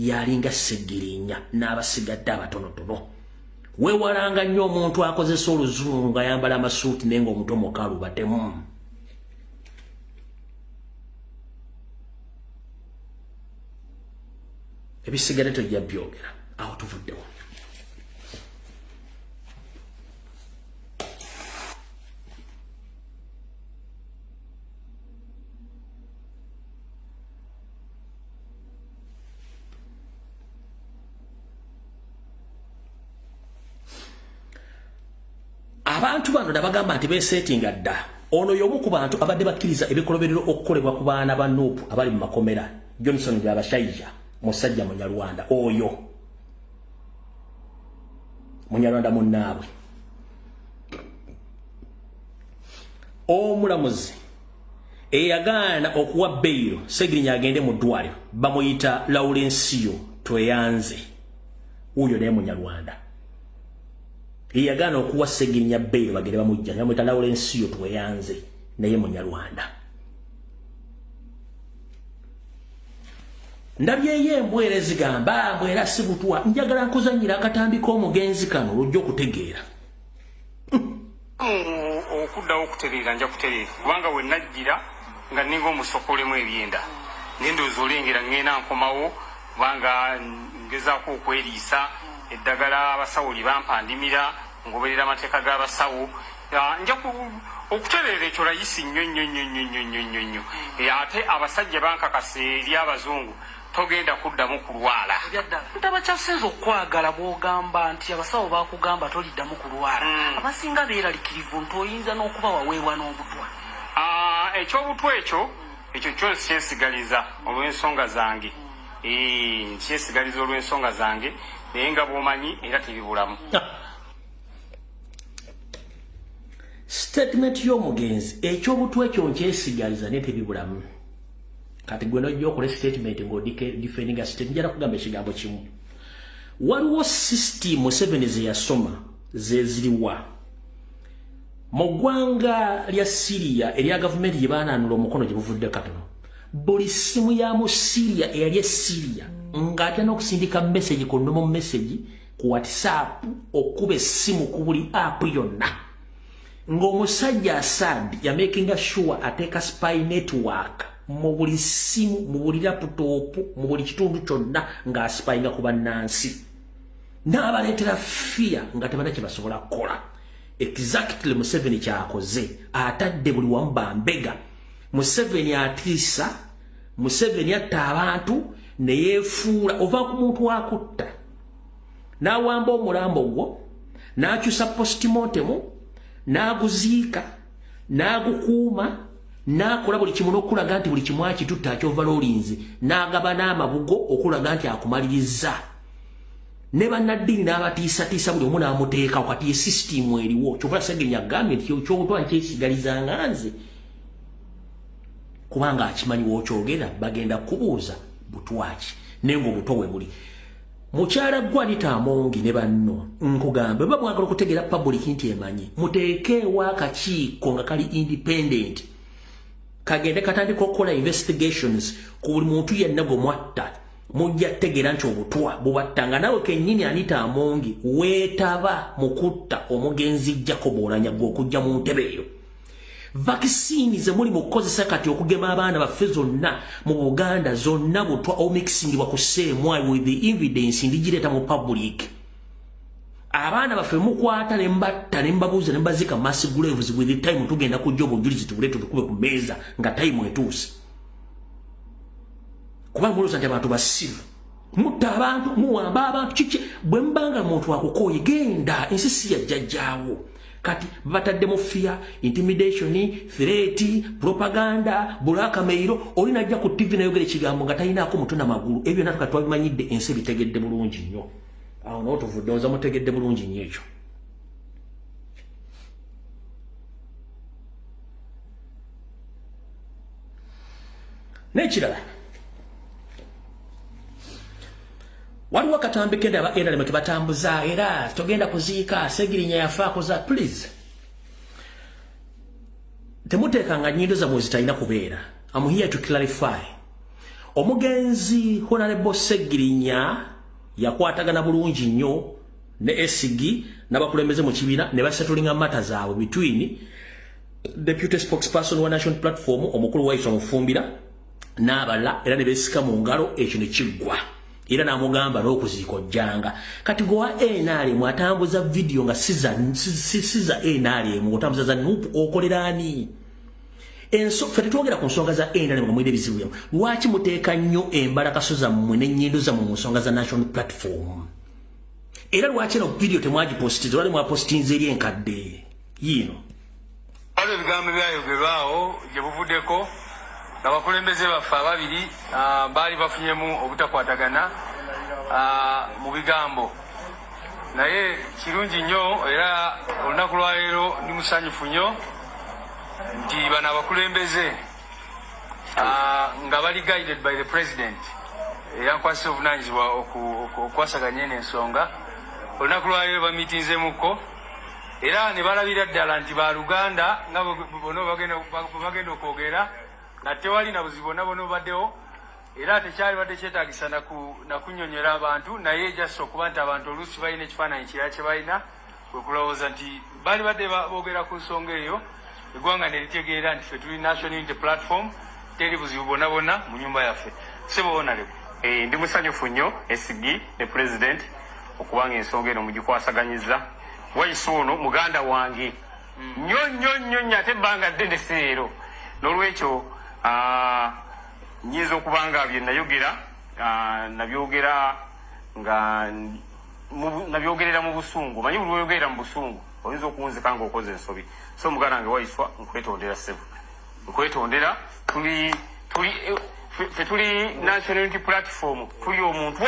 yalinga Ssegirinya n'abasigadde abatonotono weewalanga nnyo omuntu akozesa Oluzungu ng'ayambala amasuuti naye ng'omuto mukalu batemu ebisigadde tojja byogera awo tuvuddewo abantu bano nabagamba nti beesetinga dda ono y'omu ku bantu abadde bakkiriza ebikoloberero okukolebwa ku baana ba Nuupu abali mu makomera Johnson Byabashaija musajja Munyarwanda oyo Munyarwanda munnaabwe omulamuzi eyagaana okuwa beyiro Ssegirinya agende mu ddwaliro bamuyita Laurencio Tweyanze uyo naye Munyarwanda eyagaana okuwa Ssegirinya beyiro bagende bamujja bamuyita Laurencio Tweyanze naye Munyarwanda ndabyeyo embwere zigamba mbwera si butwa njagala nkuzanyira akatambi k'omugenzi kano olujja okutegeera okuddawo okutereera nja kutereera kubanga we najjira nga ninga omusokolemu ebyenda nendowooza olengera ngenda nkomawo kubanga ngezaako okweriisa eddagala abasawo libampandimira ngoberera amateeka g'abasawo nja okutereera ekyo layisi nnyo ate abasajja bankakasa eri abazungu togenda kuddamu kulwala ntabakyasinza okwagala bw'ogamba nti abasawo bakugamba toliddamu kulwala abasinga beeralikirivu nti oyinza n'okuba waweebwa n'obutwa ekyobutwa ekyo kyonsi kyensigaliza olw'ensonga zange kyensigaliza olw'ensonga zange naye nga bw'omanyi era tebibulamu statement y'omugenzi ekyobutwa ekyo nkyesigaliza naye tebibulamu kati gwe nojja okola statement ng'odifendinga statement njala kugamba ekigambo kimu waliwo system 7 zeyasoma zeziriwa mu ggwanga lya Syria erya gavumenti gye baananula omukono gye buvudde katono buli simu ya mu Syria eyali e Syria ng'atya n'okusindika message ku nnomo message ku WhatsApp okuba essimu ku buli app yonna ng'omusajja Assad ya making sure ateeka spy network mu buli simu mu buli laptop mu buli kitundu kyonna ng'aspyinga ku bannansi n'abaleetera fear nga tebalina kye basobola kukola. Exactly Museveni kyakoze atadde buli wamu bambega. Museveni atiisa, Museveni atta abantu ne yeefuula ova ku muntu akutta n'awamba omulambo gwo n'akyusa postmortem n'aguziika n'agukuuma n'akola buli kimu n'okulaga nti buli kimu akitutta akyova l'olinzi n'agaba n'amabugo okulaga nti akumaliriza ne bannaddiini n'abatiisatiisa buli omu n'amuteeka wakati esisitimu eriwo kyova Sseggirinya agambye nti kyobutwa nkyesigalizanga nze kubanga akimanyi w'okyogera bagenda kubuuza butwaki naye ng'obuto we buli. Mukyala Gwanita Amongi ne banno nkugambe baba mwagala okutegeera public nti emanyi muteekeewo akakiiko nga kali independent kagende katandika okukola investigations ku buli muntu yenna gwe mwatta mujja tegeera nti obutwa bubattanga nawe kennyini Anita Amongi weetaba mu kutta omugenzi Jacob Oulanyah okujja mu ntebe eyo. Vaccine ze muli mukozesa kati okugema abaana baffe zonna mu Buganda zonna butwa omixingibwa ku seemwayi with the evidence ndigireeta mu public. Abaana baffe mukwata ne mbatta ne mbabuuza ne mbazika mass graves with the time tugenda kujja obujulizi tubule tubikube ku meeza nga time etuuse. Kuba mulooza nti abantu basiru mutta abantu muwamba abantu kiki bwe mbanga muntu akukooye genda ensi si ya jjajjaawo. Kati bataddemu fear, intimidation, threat, propaganda, blackmail, olina ajja ku TV nayogera ekigambo nga talinaako mutwe n'amagulu. Ebyo byonna tukati twabimanyidde ensi bitegedde bulungi nnyo. Awo n'otuvudde oza mutegedde bulungi nnyo ekyo. N'ekirala waliwo akatambi kenda aba NRM ke batambuza era togenda kuziika Sseggirinya yafaako za please temuteekanga nnyindo zammwe zitalina kubeera. I'm here to clarify. Omugenzi Honorable Sseggirinya yakwatagana bulungi nnyo ne SG n'abakulembeze mu kibiina ne basettlinga matter zaabwe between Deputy Spokesperson wa National Platform omukulu Waiswa Mufumbira n'abala era ne beesika mu ngalo ekyo ne kiggwa. Era namugamba n'okuziika ojjanga. Kati gwa NRM atambuza video nga siza NRM otambuza za NUP okolera ani? Enso fete twogera ku nsonga za NRM nga mwine bizibu byamu. Lwaki muteeka nnyo embalakaso zammwe n'ennyindo zammwe mu nsonga za National Platform? Era lwaki eno video temwagipositiza lwali mwapositinza eri enkadde yiino? Waliwo ebigambo byayogerwawo gye buvuddeko abakulembeze baffe ababiri baali bafunyemu obutakwatagana mu bigambo naye kirungi nnyo era olunaku lwaleero ndi musanyufu nnyo nti bano abakulembeze nga bali guided by the president yankwasisa obuvunaanyizibwa okwasaganya eno ensonga olunaku lwaleero bamitinzemuko era ne balabira ddala nti baluganda nga bona bagenda okwogera na tewali na buzibu nabo baddewo era tekyali badde kyetaagisa nakunnyonnyola abantu naye just okuba nti abantu oluusi balina ekifaananyi kirala kye balina kwekulowooza nti baali badde boogera ku nsonga eyo eggwanga ne litegeera nti ffe tuli National Unity Platform teri buzibu bonna mu nyumba yaffe. Seboonaleko ndi musanyufu nnyo SG ne president okubanga ensonga eno mugikwasaganyiza. Waiswa ono muganda wange nnyo ate ebbanga ddene seero n'olwekyo nyinza okubanga bye nabyogera nga nabyogerera mu busungu manyi buli weyogerera mu busungu oyinza okunzika nga okoze ensobi. So muganda wange Waiswa nkwetondera sebu nkwetondera tuli National Unity Platform tuli omuntu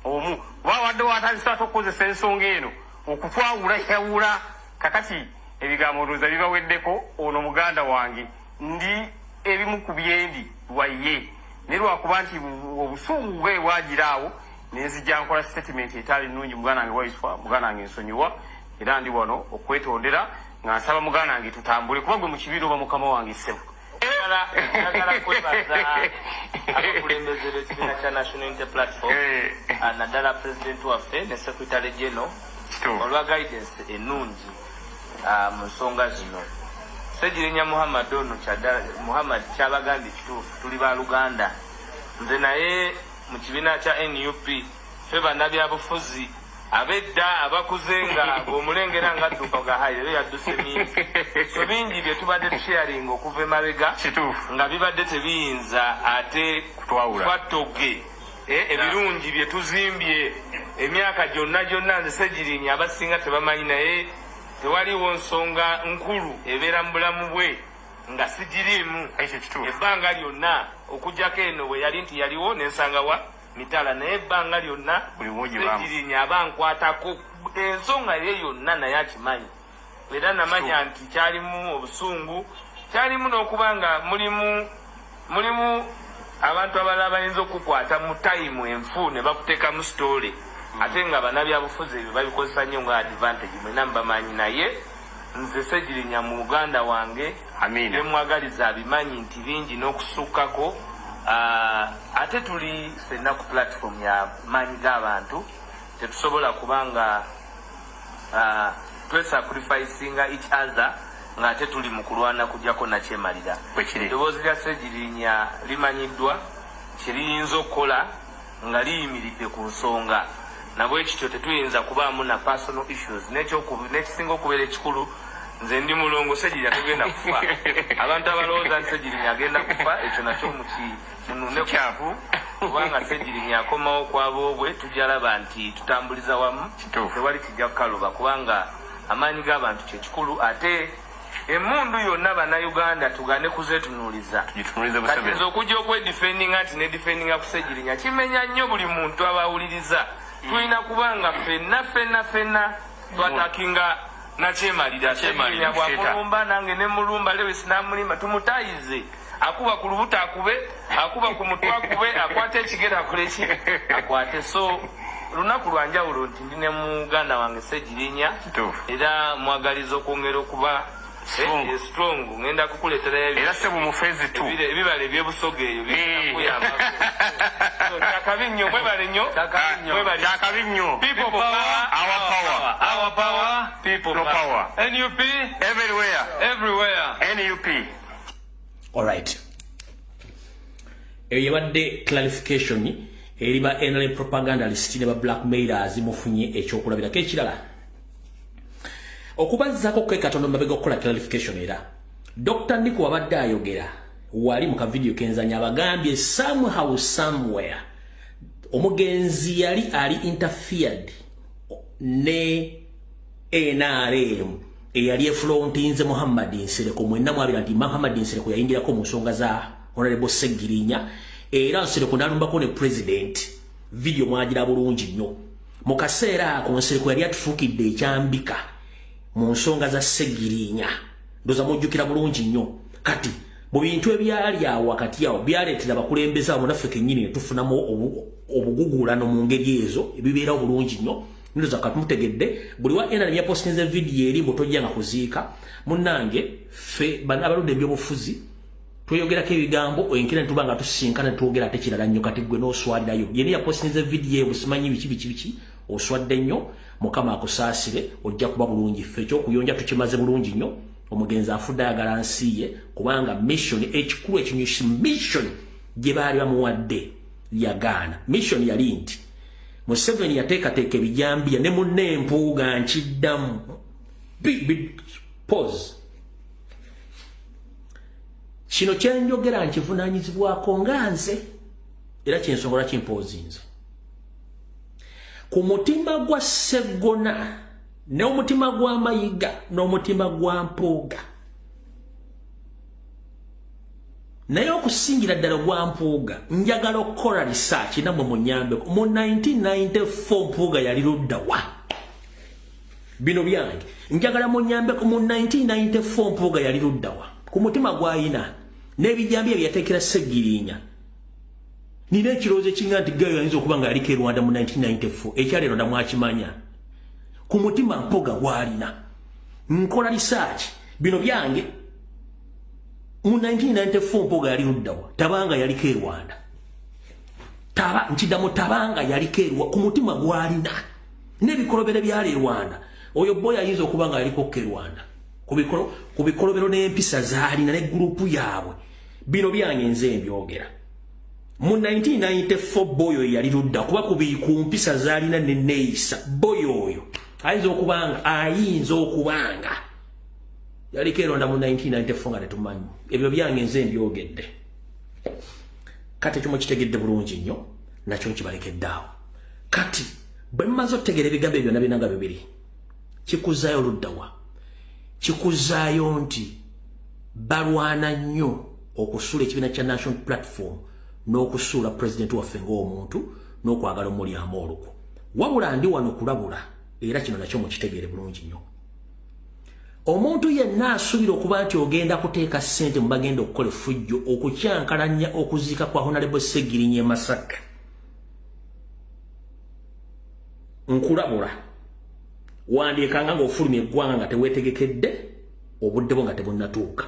omu wawadde watandisa tokozesa ensonga eno okutwawulayawula kakati ebigambo ndowooza bibaweddeko ono muganda wange ndi ebimu ku byendi lwaye ne lwakuba nti obusungu bwe bwagiraawo nenzijja nkola statement etaali nnungi muganda wange Waiswa muganda wange nsonyiwa era ndi wano okwetondera nga nsaba muganda wange tutambule kuba gwe mu kibiina oba mukama wange ssebo Nagala kwebaza abakulembeze b'ekibiina kya National Unity Platform naddala President waffe ne Secretary General olwa guidance ennungi mu nsonga zino. Ssegirinya Muhammad ono Muhammad kyabagambye kituufu, tuli ba Luganda. Nze naye mu kibiina kya NUP ffe bannabyabufuzi abedda abakuzenga omulengera nga adduka gahaire yadduse mingi so bingi bye tubadde tusharinga okuva emabega nga bibadde tebiyinza ate twatoge ebirungi bye tuzimbye emyaka gyonna nze Ssegirinya abasinga tebamanyi naye tewaliwo nsonga nkulu ebeera mu bulamu bwe nga sigirimu ebbanga lyonna okujjako eno bwe yali nti yaliwo nensanga wa mitala naye ebbanga lyonna Ssegirinya abankwatako ensonga ye yonna naye akimanyi era namanya nti kyalimu obusungu kyalimu n'okuba nga mulimu abantu abalala bayinza okukwata mu tayimu enfu ne bakuteeka mu sitole ate nga bannabyabufuzi ebyo babikozesa nnyo nga advantage mwena mubamanyi naye nze Ssegirinya mu Uganda wange byemwagaliza abimanyi nti bingi n'okusukkako ate tuli senna ku platform ya maanyi g'abantu tetusobola kubanga twesacrificinga each other nga ate tuli mu kulwana kujjako nakyemalira. Eddoboozi lya Ssegirinya limanyiddwa kiriyinza okukola nga liyimiridde ku nsonga nabwe ekityo tetuyinza kubaamu na personal issues n'ekisinga okubeera ekikulu nze ndi mulongo Ssegirinya tugenda kufa abantu abalowooza nti Ssegirinya agenda kufa ekyo nakyo kinune kyavu kubanga Ssegirinya akomawo kw'aboobwe tujalaba nti tutambuliza wamu tewali kijja kukaluba kubanga amaanyi g'abantu kyekikulu ate emundu yonna bannayuganda tugane kuzetunuuliza kati nze okujja okwedifendinga nti nedifendinga ku Ssegirinya kimenya nnyo buli muntu abawuliriza tulina kubanga ffenna twatakinga nakyemalira Ssegirinya bwamulumba nange nemulumba Lewis namulima tumutayize akuba ku lubuto akube akuba ku mutwe akube akwate ekigere akoleki akwate so lunaku lwanjawulo nti ndi ne muganda wange Ssegirinya era mwagaliza okwongera okuba strong ngenda kukuleetera era se mu phase 2 ebibale ebyebusoga eyo bikuyamba takabinyo people power people power NUP everywhere NUP. All right, eyabadde clarification eriba NRM propagandalist ne ba blackmailers mufunye ekyokulabirako ekirala okubazzako kwe katono mabega okukola clarification era Dr. Ndiko wabadde ayogera wali mu kavidiyo kenzanya abagambye somehow somewhere omugenzi yali ali interfered ne NRM eyali efrontinze Muhammad Nsereko mwenna mwabira nti Muhammad Nsereko yayingirako mu nsonga za Honorable Ssegirinya era Nsereko nalumbako ne president video mwagira bulungi nnyo mu kaseera ako Nsereko yali atufukidde ekyambika mu nsonga za Ssegirinya ndoza mujjukira bulungi nnyo kati mu bintu ebyali awo wakati yawo byaleetera abakulembeza abo naffe kennyini tufunamu obugugulano mu ngeri ezo ebibeerawo bulungi nnyo ndoza katumutegedde buli wa NRM yapostinze video eri botojja nga kuziika munnange ffe bana abaludde ebyobufuzi tweyogerako ebigambo enkira ntubanga tusinkana twogera ate kirala nnyo kati gwe n'oswaddayo yeri yapostinze video busimanyi biki oswadde nnyo mukama akusaasire ojja kuba bulungi ffe ekyokuyonja tukimaze bulungi nnyo omugenzi afudde ayagala nsi ye kubanga mission ekikulu ekinyusi mission gye baali bamuwadde yagaana mission yali nti Museveni yateekateeka ebijambiya ne munne Empuuga nkiddamu pause kino kyenjogera nkivunaanyizibwako nga nze era kyensongola kimpoozinze ku mutima gwa Sseggona n'omutima gwa Mayiga n'omutima gwa Mpuuga naye okusingira ddala gwa Mpuuga njagala okukola research namwe munyambeko mu 1994 Mpuuga yali ludda wa bino byange njagala munyambeko mu 1994 Mpuuga yali ludda wa ku mutima gw'ayina n'ebijambiya bye yateekera Ssegirinya nina ekirowoozo ekinga nti gayo ayinza okuba nga yaliko e Rwanda mu 1994 ekyaleero ddala mwakimanya ku mutima Mpuuga gw'alina nkola research bino byange mu 1994 Mpuuga yali luddawa Tabanga yaliko e Rwanda nkidamu Tabanga yaliko e Rwanda ku mutima gwalina n'ebikolobero byali e Rwanda oyo boy ayinza okuba nga yaliko ke Rwanda ku bikolobero n'empisa zaalina ne gurupu yaabwe bino byange nze mbyogera mu 1994 boy oyo yali ludda kuba ku mpisa zaalina ne neeyisa boy oyo ayinza okubanga yaliko e Rwanda mu 1994 nga tetumanyi ebyo byange nze mbyogedde kati ekyo mukitegedde bulungi nnyo nakyo nkibalekedde awo kati bwe mmaze okutegeera ebigambo ebyo byonna nga bibiri kikuzaayo luddawa kikuzaayo nti balwana nnyo okusuula ekibiina kya National Platform n'okusuula pulezidenti waffe ng'omuntu n'okwagala omulyamu olukwo wabula ndi wano kulabula era kino nakyo mukitegeere bulungi nnyo omuntu yenna asuubira okuba nti ogenda kuteeka ssente mu bagenda okukola effujjo okukyankalanya okuziika kwa Honorable Sseggirinya e Masaka nkulabula wandiikanga ng'ofulumya eggwanga nga teweetegekedde obudde bwo nga tebunnatuuka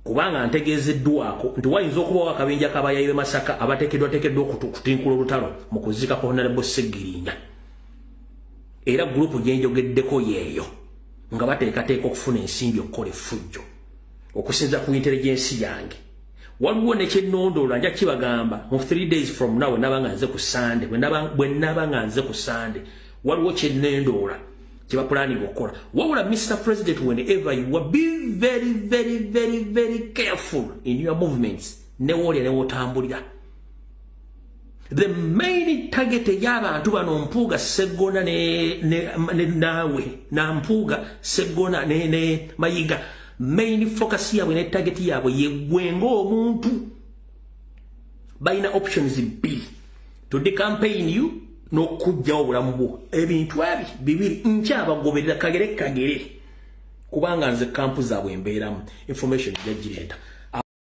kubanga ntegeezeddwako nti wayinza okubawo akabinja k'abayayi b'e Masaka abateekeddwateekeddwa okutinkula olutalo mu kuziika kwa Honorable Sseggirinya era gurupu gyenjogeddeko yeeyo nga bateekateeka okufuna ensimbi okukola effujjo okusinza ku intelligence yange waliwo nekyennondoola nja kibagamba mu 3 days from now bwenaba nga nze ku Sande waliwo kyennondoola kyebapulaninga okukola wabula Mr. President whenever you are be very very very very careful in your movements newoolya newootambulira the main target y'abantu bano Mpuuga Sseggona naawe na Mpuuga Sseggona ne Mayiga main focus yaabwe ne target yaabwe yeggwe ng'omuntu balina options bbiri to decampaign you n'okugjawo obulamu bwo ebintu bibiri nkyabagoberera kagere kubanga nze kampu zaabwe mbeeramu information jagireeta